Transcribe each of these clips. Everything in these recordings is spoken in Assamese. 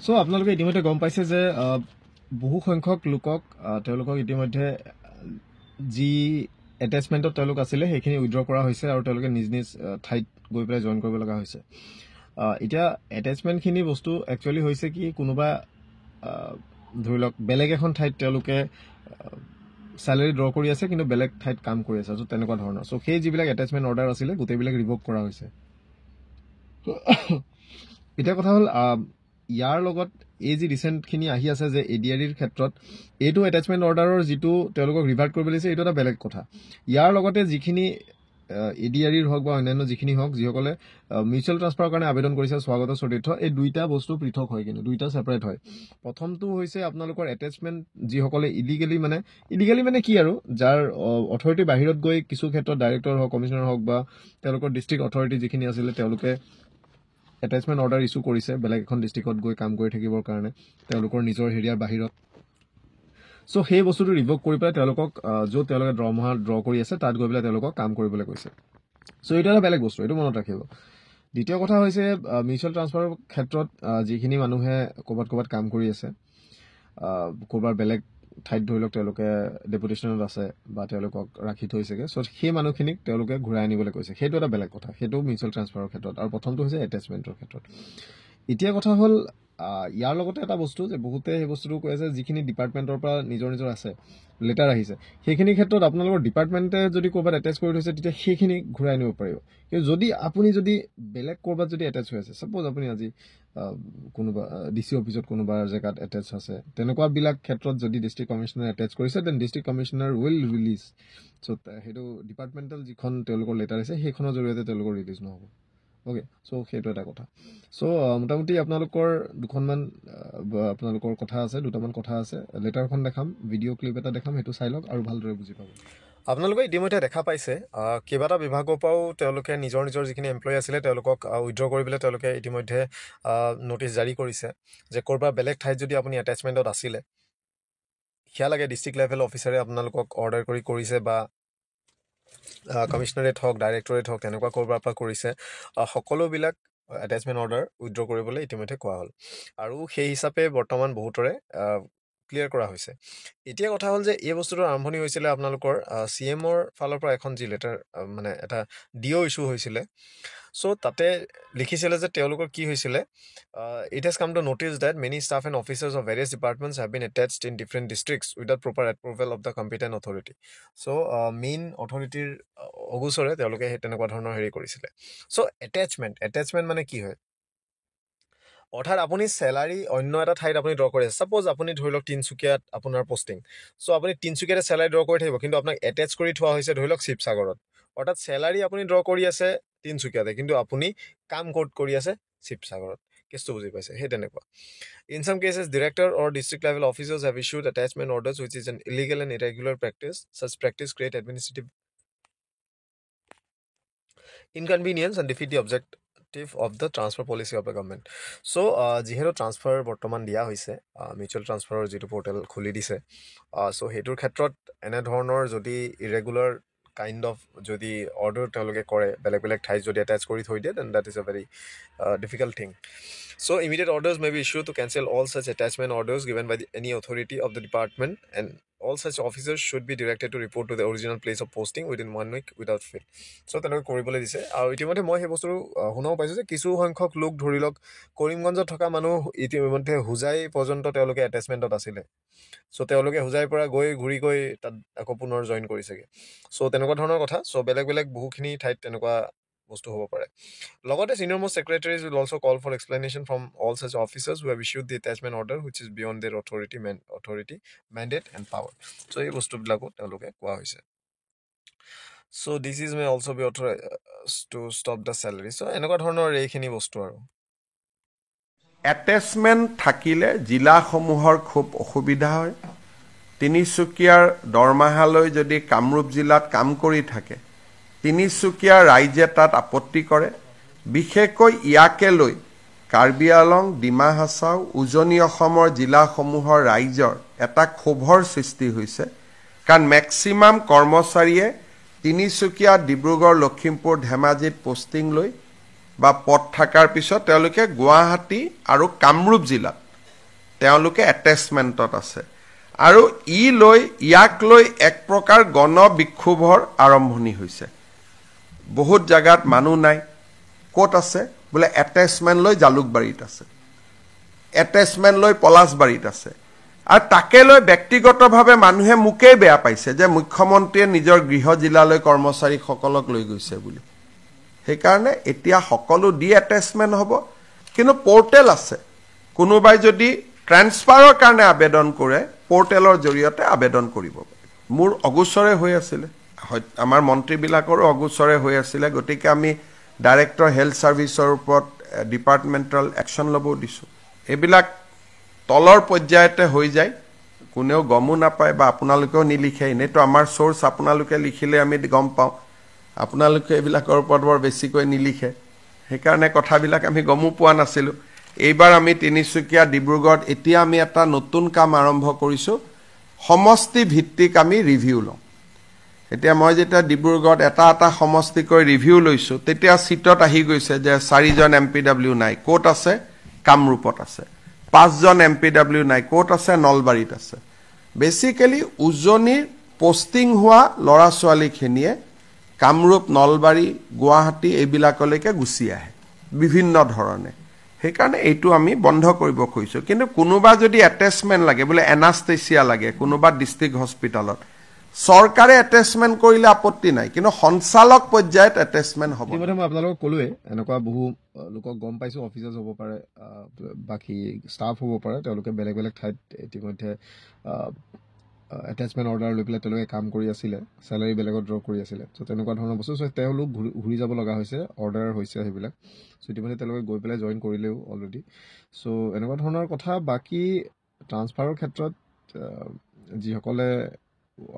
সো আপোনালোকে ইতিমধ্যে গম পাইছে যে বহু সংখ্যক লোকক তেওঁলোকক ইতিমধ্যে যি এটেচমেণ্টত তেওঁলোক আছিলে সেইখিনি উইথড্ৰ কৰা হৈছে আৰু তেওঁলোকে নিজ নিজ ঠাইত গৈ পেলাই জইন কৰিব লগা হৈছে। এতিয়া এটেচমেণ্টখিনি বস্তু একচুৱেলি হৈছে কি কোনোবা ধৰি লওক বেলেগ এখন ঠাইত তেওঁলোকে চেলাৰি ড্ৰ কৰি আছে কিন্তু বেলেগ ঠাইত কাম কৰি আছে, চ' তেনেকুৱা ধৰণৰ। চ' সেই যিবিলাক এটেচমেণ্ট অৰ্ডাৰ আছিলে গোটেইবিলাক ৰিভ'ক কৰা হৈছে। এতিয়া কথা হ'ল ইয়াৰ লগত এই যি ৰিচেণ্টখিনি আহি আছে যে ADREৰ ক্ষেত্ৰত এইটো এটেচমেণ্ট অৰ্ডাৰৰ যিটো তেওঁলোকক ৰিভাৰ্ট কৰিব লাগিছে এইটো এটা বেলেগ কথা। ইয়াৰ লগতে যিখিনি ADREৰ হওক বা অন্যান্য যিখিনি হওক যিসকলে মিউচুৱেল ট্ৰান্সফাৰৰ কাৰণে আবেদন কৰিছে স্বাগত সতীৰ্থ, এই দুইটা বস্তু পৃথক হয়, কিন্তু দুইটা ছেপাৰেট হয়। প্ৰথমটো হৈছে আপোনালোকৰ এটেচমেণ্ট যিসকলে ইলিগেলি মানে কি আৰু যাৰ অথৰিটিৰ বাহিৰত গৈ কিছু ক্ষেত্ৰত ডাইৰেক্টৰ হওক কমিশ্যনাৰ হওক বা তেওঁলোকৰ ডিষ্ট্ৰিক্ট অথৰিটি যিখিনি আছিলে তেওঁলোকে এটেচমেণ্ট অৰ্ডাৰ ইছ্যু কৰিছে বেলেগ এখন ডিষ্ট্ৰিক্টত গৈ কাম কৰি থাকিবৰ কাৰণে তেওঁলোকৰ নিজৰ হেৰিয়াৰ বাহিৰত। চ' সেই বস্তুটো ৰিভ'ক কৰি পেলাই তেওঁলোকক য'ত তেওঁলোকে দৰমহা ড্ৰ কৰি আছে তাত গৈ পেলাই তেওঁলোকক কাম কৰিবলৈ কৈছে। চ' এইটো এটা বেলেগ বস্তু, এইটো মনত ৰাখিব। দ্বিতীয় কথা হৈছে মিউচুৱেল ট্ৰান্সফাৰৰ ক্ষেত্ৰত যিখিনি মানুহে ক'ৰবাত কাম কৰি আছে, ক'ৰবাৰ বেলেগ ঠাইত ধৰি লওক তেওঁলোকে ডেপুটেশ্যনত আছে বা তেওঁলোকক ৰাখি থৈছেগৈ, চ' সেই মানুহখিনিক তেওঁলোকে ঘূৰাই আনিবলৈ কৈছে। সেইটো এটা বেলেগ কথা, সেইটো মিউচুৱেল ট্ৰান্সফাৰৰ ক্ষেত্ৰত। আৰু প্ৰথমটো হৈছে এটেচমেণ্টৰ ক্ষেত্ৰত। এতিয়া কথা হ'ল ইয়াৰ লগতে এটা বস্তু যে বহুতে সেই বস্তুটো কৈ আছে যিখিনি ডিপাৰ্টমেণ্টৰ পৰা নিজৰ আছে লেটাৰ আহিছে সেইখিনি ক্ষেত্ৰত আপোনালোকৰ ডিপাৰ্টমেণ্টে যদি ক'ৰবাত এটেচ কৰি থৈছে তেতিয়া সেইখিনি ঘূৰাই আনিব পাৰিব। কিন্তু আপুনি যদি বেলেগ ক'ৰবাত যদি এটেচ হৈ আছে, ছাপ'জ আপুনি আজি কোনোবা DC অফিচত কোনোবা জেগাত এটেচ আছে, তেনেকুৱাবিলাক ক্ষেত্ৰত যদি ডিষ্ট্ৰিক্ট কমিশ্যনাৰে এটেচ কৰিছে then district commissioner will release. So' সেইটো ডিপাৰ্টমেণ্টেল যিখন তেওঁলোকৰ লেটাৰ আছে সেইখনৰ জৰিয়তে তেওঁলোকৰ ৰিলিজ নহ'ব। অ'কে, চ' সেইটো এটা কথা। চ' মোটামুটি আপোনালোকৰ আপোনালোকৰ কথা আছে, দুটামান কথা আছে। লেটাৰখন দেখাম, ভিডিঅ' ক্লিপ এটা দেখাম, সেইটো চাই লওক আৰু ভালদৰে বুজি পাব। আপোনালোকে ইতিমধ্যে দেখা পাইছে কেইবাটা বিভাগৰ পৰাও তেওঁলোকে নিজৰ যিখিনি এমপ্লয়ী আছিলে তেওঁলোকক উইথড্ৰ কৰিবলৈ তেওঁলোকে ইতিমধ্যে নটিচ জাৰি কৰিছে যে ক'ৰবাত বেলেগ ঠাইত যদি আপুনি এটেচমেণ্টত আছিলে সেয়া লাগে ডিষ্ট্ৰিক্ট লেভেল অফিচাৰে আপোনালোকক অৰ্ডাৰ কৰিছে বা কমিশ্যনাৰেট হওক ডাইৰেক্টৰেট হওক তেনেকুৱা ক'ৰবাৰ পৰা কৰিছে, সকলোবিলাক এটেচমেণ্ট অৰ্ডাৰ উইথড্ৰ কৰিবলৈ ইতিমধ্যে কোৱা হ'ল আৰু সেই হিচাপে বৰ্তমান বহুতৰে ক্লিয়াৰ কৰা হৈছে। এতিয়া কথা হ'ল যে এই বস্তুটোৰ আৰম্ভণি হৈছিলে আপোনালোকৰ CMৰ ফালৰ পৰা এখন যি লেটাৰ মানে এটা DO ইছ্যু হৈছিলে। চ' তাতে লিখিছিলে যে তেওঁলোকৰ কি হৈছিলে, it has come to notice that many staff and officers of various departments have been attached in different districts without proper approval of the competent authority. So' main অথৰিটিৰ অগোচৰে তেওঁলোকে সেই তেনেকুৱা ধৰণৰ হেৰি কৰিছিলে। চ' এটেচমেণ্ট মানে কি হয়, অৰ্থাৎ আপুনি চেলাৰী অন্য এটা ঠাইত আপুনি ড্ৰ কৰি আছে। ছাপ'জ আপুনি ধৰি লওক তিনিচুকীয়াত আপোনাৰ পষ্টিং, চ' আপুনি তিনিচুকীয়াতে চেলাৰী ড্ৰ কৰি থাকিব, কিন্তু আপোনাক এটেচ কৰি থোৱা হৈছে ধৰি লওক শিৱসাগৰত। অৰ্থাৎ চেলাৰী আপুনি ড্ৰ কৰি আছে তিনিচুকীয়াতে কিন্তু আপুনি কাম ক'ত কৰি আছে শিৱসাগৰত। কেছটো বুজি পাইছে? সেই তেনেকুৱা। In some cases, director or district level officers have issued attachment orders, which is an illegal and irregular practice. Such practice create administrative inconvenience and defeat the objective of the transfer policy of the government. So, যিহেতু ট্ৰান্সফাৰ বৰ্তমান দিয়া হৈছে, মিউচুৱেল ট্ৰান্সফাৰৰ যিটো পৰ্টেল খুলি দিছে, চ' সেইটোৰ ক্ষেত্ৰত এনেধৰণৰ যদি ইৰেগুলাৰ কাইণ্ড অফ যদি অৰ্ডাৰ তেওঁলোকে কৰে বেলেগ ঠাইত যদি এটেচ কৰি থৈ দিয়ে, then that is a very difficult thing. So, immediate orders may be issued to cancel all such attachment orders given by any authority of the department, and all such officers should be directed to report to the original place of posting within 1 week without fail. So, তেনেকৈ কৰিবলৈ দিছে। আৰু ইতিমধ্যে মই সেই বস্তুটো শুনাও পাইছোঁ যে কিছু সংখ্যক লোক ধৰি লওক কৰিমগঞ্জত থকা মানুহ ইতিমধ্যে হোজাই পৰ্যন্ত তেওঁলোকে এটেচমেণ্টত আছিলে। চ' তেওঁলোকে হোজাইৰ পৰা ঘূৰি গৈ তাত আকৌ পুনৰ জইন কৰিছেগৈ। চ' তেনেকুৱা ধৰণৰ কথা। চ' বেলেগ বহুখিনি ঠাইত তেনেকুৱা বস্তু হ'ব পাৰে। লগতে senior most secretaries will also call for explanation from all such officers who have issued the attachment order which is beyond their authority, mandate and power. So এই বস্তুবিলাকো তেওঁলোকে কোৱা হৈছে। So DCs may also be authorized to stop the salary. So এনেকুৱা ধৰণৰ এইখিনি বস্তু আৰু এটেচমেণ্ট থাকিলে জিলাসমূহৰ খুব অসুবিধা হয়। তিনিচুকীয়াৰ দৰমাহালৈ যদি কামৰূপ জিলাত কাম কৰি থাকে, তিনিচুকীয়া ৰাইজে তাত আপত্তি কৰে। বিশেষকৈ ইয়াকে লৈ কাৰ্বি আলং, ডিমা হাছাও, উজনি অসমৰ জিলাসমূহৰ ৰাইজৰ এটা ক্ষোভৰ সৃষ্টি হৈছে। কাৰণ মেক্সিমাম কৰ্মচাৰীয়ে তিনিচুকীয়া, ডিব্ৰুগড়, লখিমপুৰ, ধেমাজিত পষ্টিং লৈ বা পদ থকাৰ পিছত তেওঁলোকে গুৱাহাটী আৰু কামৰূপ জিলাত তেওঁলোকে এটেচমেণ্টত আছে আৰু ইয়াক লৈ এক প্ৰকাৰ গণ বিক্ষোভৰ আৰম্ভণি হৈছে বহুত জাগাত মানুহ নাই ক'ত আছে বোলে এটেচমেণ্ট লৈ জালুকবাৰীত আছে এটেচমেণ্ট লৈ পলাশবাৰীত আছে আৰু তাকে লৈ ব্যক্তিগতভাৱে মানুহে মুকেই বেয়া পাইছে যে মুখ্যমন্ত্ৰীয়ে নিজৰ গৃহ জিলালৈ কৰ্মচাৰীসকলক লৈ গৈছে বুলি সেইকাৰণে এতিয়া সকলো এটেচমেণ্ট হ'ব কিন্তু পৰ্টেল আছে কোনোবাই যদি ট্ৰান্সফাৰৰ কাৰণে আবেদন কৰে পৰ্টেলৰ জৰিয়তে আবেদন কৰিব পাৰে মোৰ অগোচৰে হৈ আছিল আমাৰ মন্ত্ৰীবিলাকৰো অগোচৰে হৈ আছিল গতিকে আমি ডাইৰেক্টৰ হেল্থ সাৰ্ভিসৰ ওপৰত ডিপাৰ্টমেণ্টেল একশ্যন ল'ব দিছোঁ এইবিলাক তলৰ পৰ্যায়তে হৈ যায় কোনেও গমো নাপায় বা আপোনালোকেও নিলিখে এনেতো আমাৰ সোৰ্স আপোনালোকে লিখিলে আমি গম পাওঁ আপোনালোকে এইবিলাকৰ ওপৰত বৰ বেছিকৈ নিলিখে সেইকাৰণে কথাবিলাক আমি গমো পোৱা নাছিলোঁ এইবাৰ আমি তিনিচুকীয়া ডিব্ৰুগড়ত এতিয়া আমি এটা নতুন কাম আৰম্ভ কৰিছোঁ সমষ্টি ভিত্তিক আমি ৰিভিউ লওঁ এতিয়া মই যেতিয়া ডিব্ৰুগড়ত এটা সমষ্টিকৈ ৰিভিউ লৈছোঁ তেতিয়া সিটত আহি গৈছে যে 4জন MPW নাই ক'ত আছে কামৰূপত আছে 5জন MPW নাই ক'ত আছে নলবাৰীত আছে বেসিক্যালি উজনিৰ পোষ্টিং হোৱা ল'ৰা ছোৱালীখিনিয়ে কামৰূপ নলবাৰী গুৱাহাটী এইবিলাকলৈকে গুচি আহে বিভিন্ন ধৰণে সেইকাৰণে এইটো আমি বন্ধ কৰিব খুজিছোঁ কিন্তু কোনোবা যদি এটেচমেণ্ট লাগে বোলে এনাস্থেচিয়া লাগে কোনোবা ডিস্ট্ৰিক্ট হস্পিটালত চৰকাৰে এটেচমেণ্ট কৰিলে আপত্তি নাই কিন্তু সঞ্চালক পৰ্যায়ত এটেচমেণ্ট হ'ব ইতিমধ্যে মই আপোনালোকক ক'লোৱে এনেকুৱা বহু লোকক গম পাইছোঁ অফিচাৰ্ছ হ'ব পাৰে বাকী ষ্টাফ হ'ব পাৰে তেওঁলোকে বেলেগ বেলেগ ঠাইত ইতিমধ্যে এটেচমেণ্ট অৰ্ডাৰ লৈ পেলাই তেওঁলোকে কাম কৰি আছিলে চেলাৰী বেলেগত ড্ৰ কৰি আছিলে চ' তেনেকুৱা ধৰণৰ বস্তু চ' তেওঁলোক ঘূৰি যাব লগা হৈছে অৰ্ডাৰ হৈছে সেইবিলাক চ' ইতিমধ্যে তেওঁলোকে গৈ পেলাই জইন কৰিলেও অলৰেডি চ' এনেকুৱা ধৰণৰ কথা বাকী ট্ৰান্সফাৰৰ ক্ষেত্ৰত যিসকলে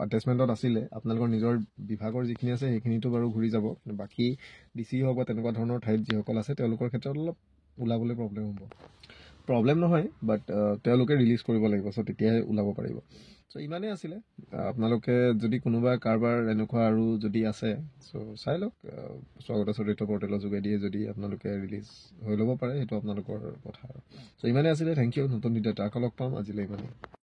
এটেচমেণ্টত আছিলে আপোনালোকৰ নিজৰ বিভাগৰ যিখিনি আছে সেইখিনিতো বাৰু ঘূৰি যাব কিন্তু বাকী DC হওক বা তেনেকুৱা ধৰণৰ ঠাইত যিসকল আছে তেওঁলোকৰ ক্ষেত্ৰত অলপ ওলাবলৈ প্ৰব্লেম নহয় বাট তেওঁলোকে ৰিলিজ কৰিব লাগিব চ' তেতিয়াহে ওলাব পাৰিব চ' ইমানেই আছিলে আপোনালোকে যদি কোনোবা কাৰোবাৰ এনেকুৱা আৰু যদি আছে চ' চাই লওক স্বাগত চৰিত্ৰ পৰ্টেলৰ যোগেদিয়ে যদি আপোনালোকে ৰিলিজ হৈ ল'ব পাৰে সেইটো আপোনালোকৰ কথা চ' ইমানেই আছিলে থেংক ইউ নতুন ভিডিঅ'ত আকৌ লগ পাম আজিলৈ ইমানেই